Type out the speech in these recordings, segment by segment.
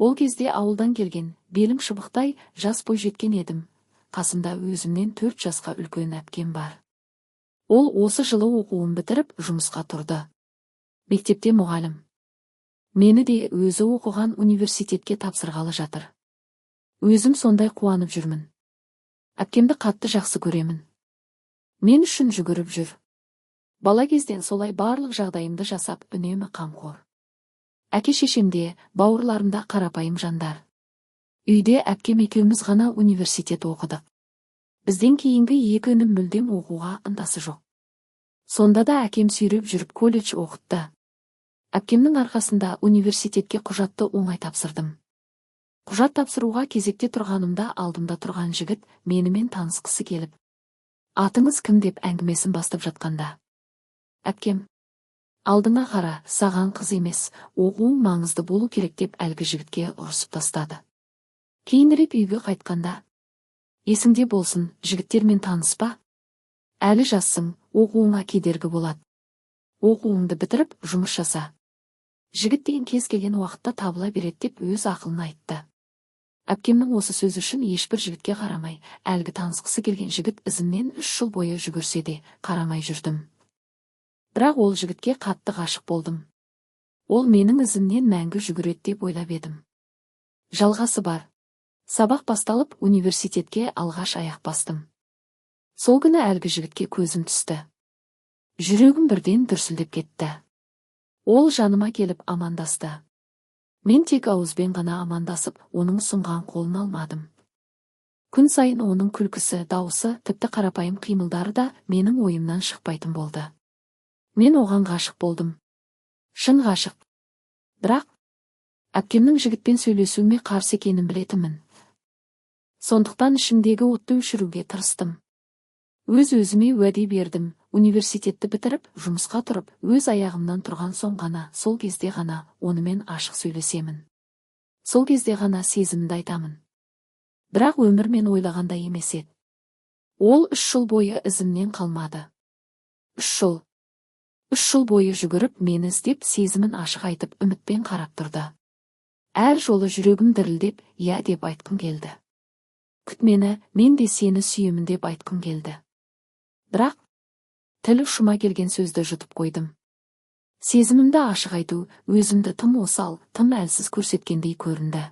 Ол кезде ауылдан келген, белім шыбықтай жас бойжеткен едім. Қасымда өзімнен 4 жасқа үлкен әпкем бар. Ол осы жылы оқуын бітіріп жұмысқа тұрды. Мектепте мұғалім. Мені де өзі оқыған университетке тапсырғалы жатыр. Өзім сондай қуанып жүрмін. Әпкемді қатты жақсы көремін. Мен үшін жүгіріп жүр. Бала кезден солай барлық жағдайымды жасап, үнемі қамқор. Әке-шешемде, бауырларымда қарапайым жандар. Үйде әпкем екеуміз ғана университет оқыдық. Бізден кейінгі 2 інім мүлдем оқуға ынтасы жоқ. Сонда да әкем сүйреп жүріп колледж оқытты. Әпкемнің арқасында университетке құжатты оңай тапсырдым. Құжат тапсыруға кезекте тұрғанымда алдымда тұрған жігіт менімен танысқысы келіп, атыңыз кім деп әңгімесін бастап жатқанда. Әпкем, алдыңа қара, саған қыз емес, оқуың маңызды болу керек деп әлгі жігітке ұрсып тастады. Кейінірек үйге қайтқанда, есіңде болсын, жігіттермен таныспа. Әлі жассың, оқуыңа кедергі болады. Оқуыңды бітіріп, жұмыс жаса. Жігіт деген кез келген уақытта табыла береді деп өз ақылын айтты. Әпкемнің осы сөзі үшін ешбір жігітке қарамай, әлгі танысқысы келген жігіт ізімнен 3 жыл бойы жүгірсе де, қарамай жүрдім. Бірақ ол жігітке қатты ғашық болдым. Ол менің ізімнен мәңгі жүгіреді деп ойлап едім. Жалғасы бар. Сабақ басталып, университетке алғаш аяқ бастым. Сол күні әлгі жігітке көзім түсті. Жүрегім бірден дүрсілдеп кетті. Ол жаныма келіп амандасты. Мен тек ауызбен ғана амандасып, оның ұсынған қолын алмадым. Күн сайын оның күлкісі, дауысы, тіпті қарапайым қимылдары да менің ойымнан шықпайтын болды. Мен оған ғашық болдым. Шын ғашық. Бірақ әпкемнің жігітпен сөйлесуіме қарсы екенін білетінмін. Сондықтан ішімдегі отты өшіруге тырыстым. Өз-өзіме уәде бердім, университетті бітіріп, жұмысқа тұрып, өз аяғымнан тұрған соң ғана, сол кезде ғана онымен ашық сөйлесемін. Сол кезде ғана сезімімді айтамын. Бірақ өмір мен ойлағандай емес еді. Ол 3 жыл бойы ізімнен қалмады. 3 жыл бойы жүгіріп, мені іздеп, сезімін ашық айтып, үмітпен қарап тұрды. Әр жолы жүрегім дірілдеп, иә деп айтқым келді. Күт мені, мен де сені сүйемін деп айтқым келді. Бірақ тіл ұшыма келген сөзді жұтып қойдым. Сезімімді ашық айту, өзімді тым осал, тым әлсіз көрсеткендей көрінді.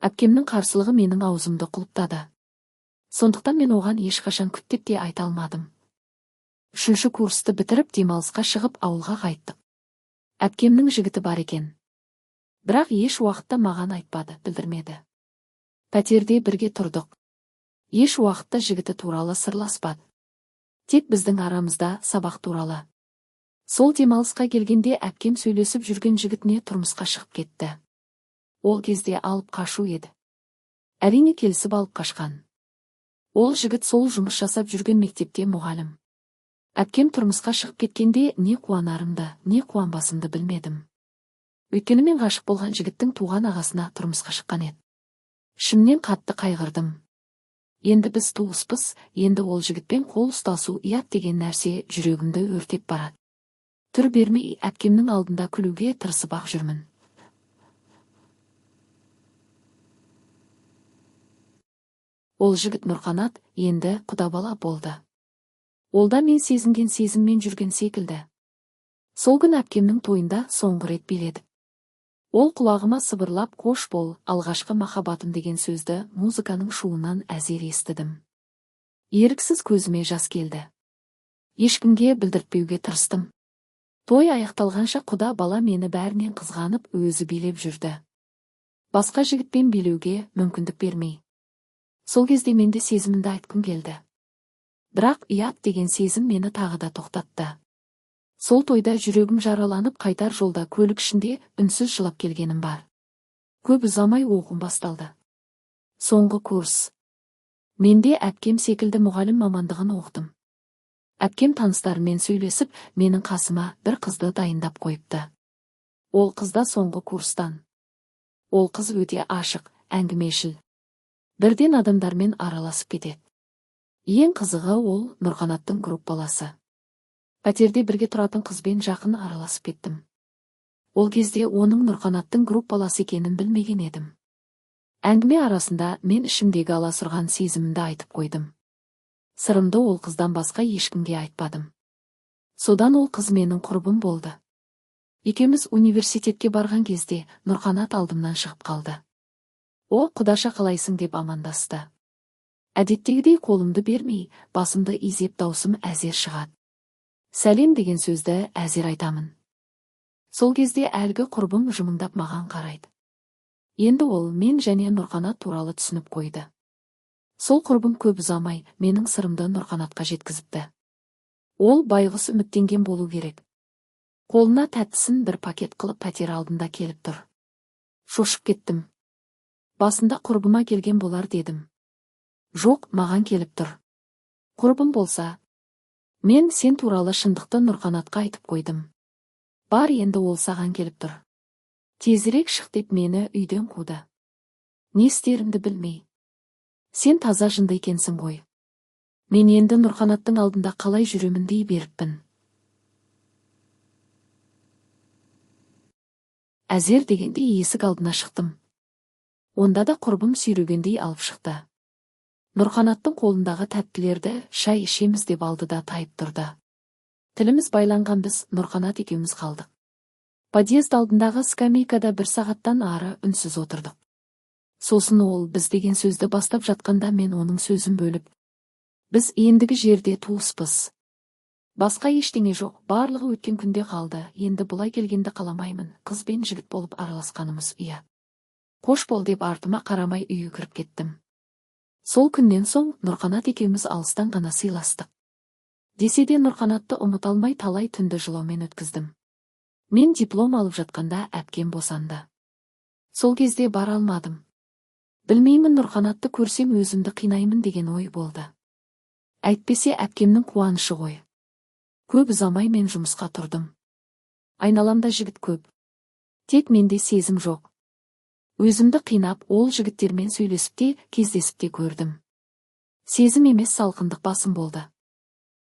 Әпкемнің қарсылығы менің аузымды құлыптады. Сондықтан мен оған ешқашан күт деп те айта алмадым. 3-ші курсты бітіріп, демалысқа шығып, ауылға қайттық. Әпкемнің жігіті бар екен. Бірақ еш уақытта маған айтпады, білдірмеді. Пәтерде бірге тұрдық. Еш уақытта жігіті туралы сырласпады. Тек біздің арамызда сабақ туралы. Сол демалысқа келгенде әпкем сөйлесіп жүрген жігітіне тұрмысқа шығып кетті. Ол кезде алып қашу еді. Әрине келісіп алып қашқан. Ол жігіт сол жұмыс жасап жүрген мектепте мұғалім. Әпкем тұрмысқа шығып кеткенде не қуанарымды, не қуанбасымды білмедім. Өйткені мен ғашық болған жігіттің туған ағасына тұрмысқа шыққан еді. Ішімнен қатты қайғырдым. Енді біз туыспыз, енді ол жігітпен қол ұстасу ұят деген нәрсе жүрегімді өртеп барады. Түр бермей әпкемнің алдында күлуге тырысып ақ жүрмін. Ол жігіт Нұрқанат енді құдабала болды. Ол да мен сезінген сезіммен жүрген секілді. Сол күн әпкемнің тойында соңғы рет биледі. Ол құлағыма сыбырлап, қош бол, алғашқы махаббатым деген сөзді музыканың шуынан әзер естідім. Еріксіз көзіме жас келді. Ешкімге білдіртпеуге тырыстым. Той аяқталғанша құда бала мені бәрінен қызғанып, өзі билеп жүрді. Басқа жігітпен билеуге мүмкіндік бермей. Сол кезде менде сезімімді айтқым келді. Бірақ ұят деген сезім мені тағы да тоқтатты. Сол тойда жүрегім жараланып, қайтар жолда көлік ішінде үнсіз жылап келгенім бар. Көп ұзамай оқуым басталды. Соңғы курс. Менде әпкем секілді мұғалім мамандығын оқыдым. Әпкем таныстарымен сөйлесіп, менің қасыма бір қызды дайындап қойыпты. Ол қызда соңғы курстан. Ол қыз өте ашық, әңгімешіл. Бірден адамдармен араласып кетеді. Ең қызығы ол Нұрқанаттың группаласы. Пәтерде бірге тұратын қызбен жақын араласып кеттім. Ол кезде оның Нұрқанаттың группаласы екенін білмеген едім. Әңгіме арасында мен ішімдегі аласұрған сезімімді айтып қойдым. Сырымды ол қыздан басқа ешкімге айтпадым. Содан ол қыз менің құрбым болды. Екеуміз университетке барған кезде Нұрқанат алдымнан шығып қалды. О, құдаша қалайсың деп амандасты. Әдеттегідей қолымды бермей, басымды изеп даусым әзер шығады. Сәлем деген сөзді әзер айтамын. Сол кезде әлгі құрбым жымыңдап маған қарайды. Енді ол мен және Нұрқанат туралы түсініп қойды. Сол құрбым көп ұзамай менің сырымды Нұрқанатқа жеткізіпті. Ол байғұс үміттенген болу керек. Қолына тәттісін бір пакет қылып пәтер алдында келіп тұр. Шошып кеттім. Басында құрбыма келген болар дедім. Жоқ, маған келіп тұр. Құрбым болса, мен сен туралы шындықты Нұрқанатқа айтып қойдым. Бар, енді ол саған келіп тұр. Тезірек шық деп мені үйден қуды. Не істерімді білмей. Сен таза жынды екенсің ғой. Мен енді Нұрқанаттың алдында қалай жүремін дей беріппін. Әзер дегенде есік алдына шықтым. Онда да құрбым сүйрегендей алып шықты. Нұрқанаттың қолындағы тәттілерді шай ішеміз деп алды да тайып тұрды. Тіліміз байланған біз Нұрқанат екеуміз қалдық. Подъезд алдындағы скамейкада 1 сағаттан ары үнсіз отырдық. Сосын ол біз деген сөзді бастап жатқанда мен оның сөзін бөліп. Біз ендігі жерде туыспыз. Басқа ештеңе жоқ, барлығы өткен күнде қалды, енді бұлай келгенді қаламаймын, қыз бен жігіт болып араласқанымыз ұят. Қош бол деп артыма қарамай үйге кіріп кеттім. Сол күннен соң Нұрқанат екеуміз алыстан ғана сыйластық. Десе де Нұрқанатты ұмыта алмай талай түнді жылаумен өткіздім. Мен диплом алып жатқанда әпкем босанды. Сол кезде бара алмадым. Білмеймін, Нұрқанатты көрсем өзімді қинаймын деген ой болды. Әйтпесе әпкемнің қуанышы ғой. Көп ұзамай мен жұмысқа тұрдым. Айналамда жігіт көп. Тек менде сезім жоқ. Өзімді қинап, ол жігіттермен сөйлесіп те, кездесіп те көрдім. Сезім емес, салқындық басым болды.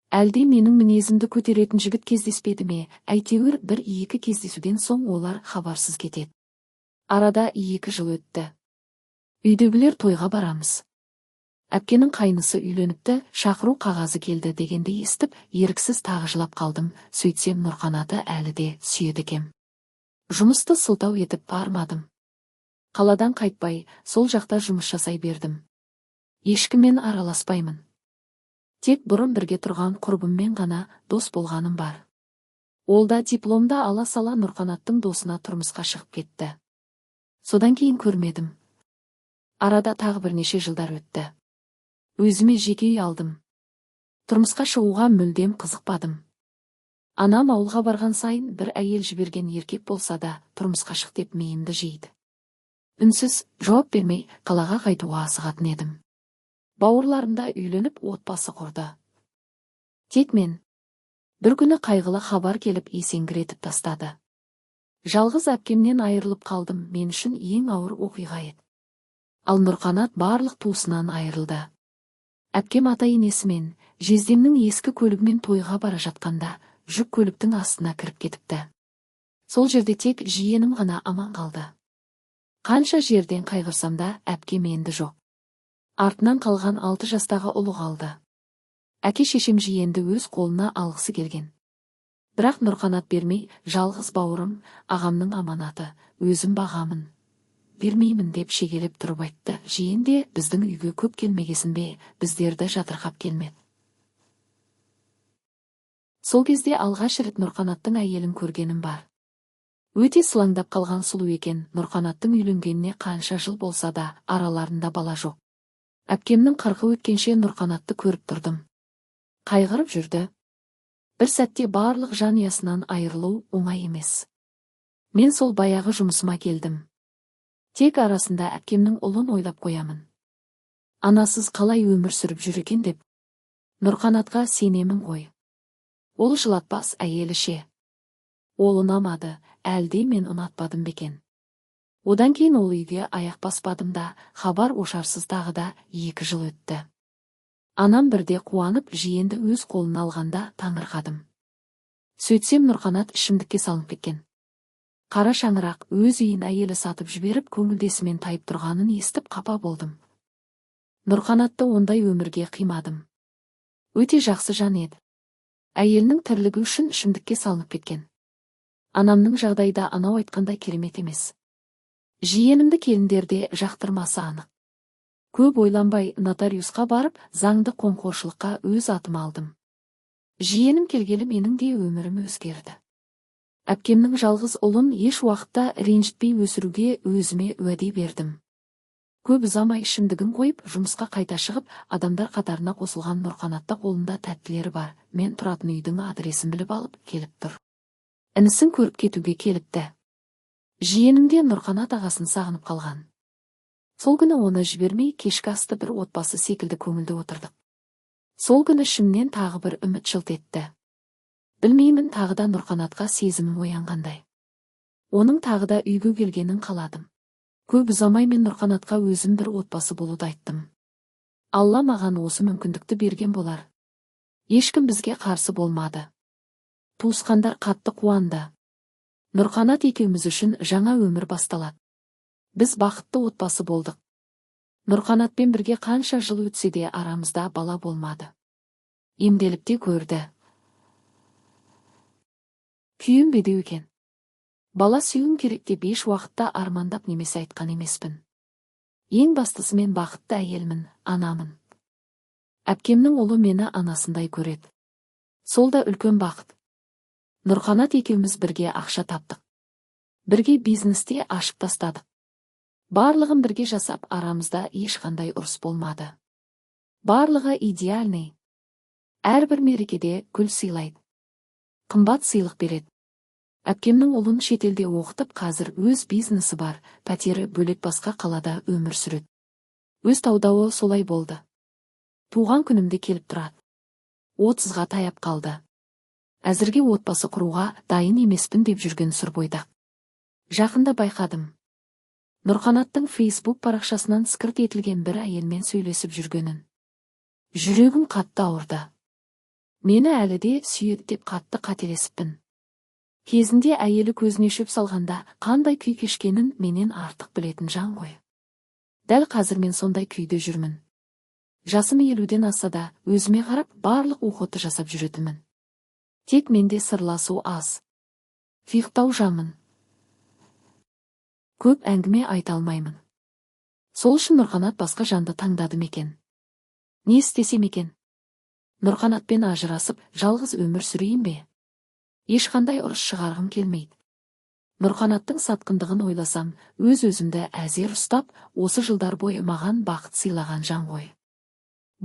Әлде менің мінезімді көтеретін жігіт кездеспеді ме? Әйтеуір 1-2 кездесуден соң олар хабарсыз кетеді. Арада 2 жыл өтті. Үйдегілер тойға барамыз. Әпкенің қайнысы үйленіпті, шақыру қағазы келді дегенде естіп, еріксіз тағы жылап қалдым. Сөйтсем Нұрқанаты әлі де сүйеді екем. Жұмысты сылтау етіп бармадым. Қаладан қайтпай, сол жақта жұмыс жасай бердім. Ешкіммен араласпаймын. Тек бұрын бірге тұрған құрбыммен ғана дос болғаным бар. Ол да дипломды ала сала Нұрқанаттың досына тұрмысқа шығып кетті. Содан кейін көрмедім. Арада тағы бірнеше жылдар өтті. Өзіме жеке үй алдым. Тұрмысқа шығуға мүлдем қызықпадым. Анам ауылға барған сайын бір әйел жіберген еркек болса да тұрмысқа шық деп миымды жейді. Үнсіз, жауап бермей, қалаға қайтуға асығатын едім. Бауырларымда үйленіп отбасы құрды. Тек мен. Бір күні қайғылы хабар келіп есеңгіретіп тастады. Жалғыз әпкемнен айырылып қалдым, мен үшін ең ауыр оқиға еді. Ал Нұрқанат барлық туысынан айырылды. Әпкем ата-енесімен, жездемнің ескі көлігімен тойға бара жатқанда, жүк көліктің астына кіріп кетіпті. Сол жерде тек жиенім ғана аман қалды. Қанша жерден қайғырсам да әпкем енді жоқ. Артынан қалған 6 жастағы ұлы қалды. Әке-шешем жиенді өз қолына алғысы келген. Бірақ Нұрқанат бермей, жалғыз бауырым, ағамның аманаты, өзім бағамын. Бермеймін деп шегелеп тұрып айтты. Жиен де біздің үйге көп келмегесін бе, біздерді жатырқап келмеді. Сол кезде алғаш рет Нұрқанаттың әйелін көргенім бар. Өте сылаңдап қалған сұлу екен. Нұрқанаттың үйленгеніне қанша жыл болса да, араларында бала жоқ. Әпкемнің 40 өткенше Нұрқанатты көріп тұрдым. Қайғырып жүрді. Бір сәтте барлық жанұясынан айырылу оңай емес. Мен сол баяғы жұмысыма келдім. Тек арасында әпкемнің ұлын ойлап қоямын. Анасыз қалай өмір сүріп жүр екен деп. Нұрқанатқа сенемін ғой. Ол жылатпас әйелі ше. Ол ұнамады, әлде мен ұнатпадым бекен. Одан кейін ол үйге аяқ баспадым да, хабар ошарсыз тағы да 2 жыл өтті. Анам бірде қуанып жиенді өз қолына алғанда таңырқадым. Сөйтсем Нұрқанат ішімдікке салынып кеткен. Қара шаңырақ өз үйін әйелі сатып жіберіп көңілдесімен тайып тұрғанын естіп қапа болдым. Нұрқанатты ондай өмірге қимадым. Өте жақсы жан еді. Әйелінің тірлігі үшін ішімдікке салынып кеткен. Анамның жағдайда анау айтқандай керемет емес. Жиенімді келіндерде жақтырмасы анық. Көп ойланбай нотариусқа барып, заңды қоңқоршылыққа өз атыма алдым. Жиенім келгелі менің де өмірім өзгерді. Әпкемнің жалғыз ұлын еш уақытта ренжітпей өсіруге өзіме уәде бердім. Көп ұзамай ішімдігін қойып, жұмысқа қайта шығып, адамдар қатарына қосылған Нұрқанатта қолында тәттілері бар. Мен тұратын үйдің адресін біліп алып келіп тұр. Інісін көріп кетуге келіпті. Жиенімде Нұрқанат ағасын сағынып қалған. Сол күні оны жібермей кешкі асты бір отбасы секілді көңілді отырдық. Сол күні ішімнен тағы бір үміт жылт етті. Білмеймін, тағы да Нұрқанатқа сезімім оянғандай. Оның тағы да үйге келгенін қаладым. Көп ұзамай мен Нұрқанатқа өзім бір отбасы болуды айттым. Алла маған осы мүмкіндікті берген болар. Ешкім бізге қарсы болмады. Туысқандар қатты қуанды. Нұрқанат екеуміз үшін жаңа өмір басталады. Біз бақытты отбасы болдық. Нұрқанатпен бірге қанша жыл өтсе де арамызда бала болмады. Емделіп те көрді. Күйінбеді екен. Бала сүюім керек деп еш уақытта армандап немесе айтқан емеспін. Ең бастысы мен бақытты әйелмін, анамын. Әпкемнің ұлы мені анасындай көреді. Сол да үлкен бақыт. Нұрқанат екеуміз бірге ақша таптық. Бірге бизнесте ашып тастадық. Барлығын бірге жасап, арамызда ешқандай ұрыс болмады. Барлығы идеальный. Әрбір мерекеде гүл сыйлайды. Қымбат сыйлық береді. Әпкемнің ұлын шетелде оқытып, қазір өз бизнесі бар, пәтері бөлек басқа қалада өмір сүреді. Өз таудағы солай болды. Туған күнімде келіп тұрады. 30-ға таяп қалды. Әзірге отбасы құруға дайын емеспін деп жүрген сұр бойдақ. Жақында байқадым. Нұрқанаттың Facebook парақшасынан скрт етілген бір әйелмен сөйлесіп жүргенін. Жүрегім қатты ауырды. Мені әлі де сүйеді деп қатты қателесіппін. Кезінде әйелі көзіне шөп салғанда қандай күй кешкенін менен артық білетін жан ғой. Дәл қазір мен сондай күйде жүрмін. Жасым 50-ден аса да өзіме қарап барлық уақытты жасап жүретінмін. Тек менде сырласу аз. Фиқтау жамын. Көп әңгіме айта алмаймын. Сол үшін Нұрқанат басқа жанды таңдадым екен. Не істесем екен? Нұрқанатпен ажырасып, жалғыз өмір сүрейін бе? Ешқандай ұрыс шығарғым келмейді. Нұрқанаттың сатқындығын ойласам, өз-өзімді әзер ұстап, осы жылдар бойы маған бақыт сыйлаған жан ғой.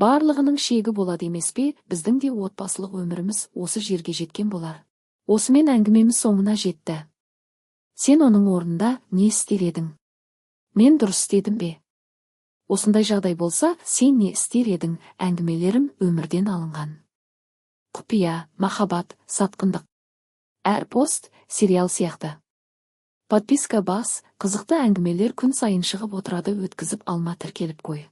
Барлығының шегі болады емес пе, біздің де отбасылық өміріміз осы жерге жеткен болар. Осымен әңгімеміз соңына жетті. Сен оның орнында не істер едің? Мен дұрыс істедім бе? Осындай жағдай болса, сен не істер едің? Әңгімелерім өмірден алынған. Құпия, махаббат, сатқындық. Әр пост сериал сияқты. Подписка бас, қызықты әңгімелер күн сайын шығып отырады, өткізіп алма, тіркеліп қой.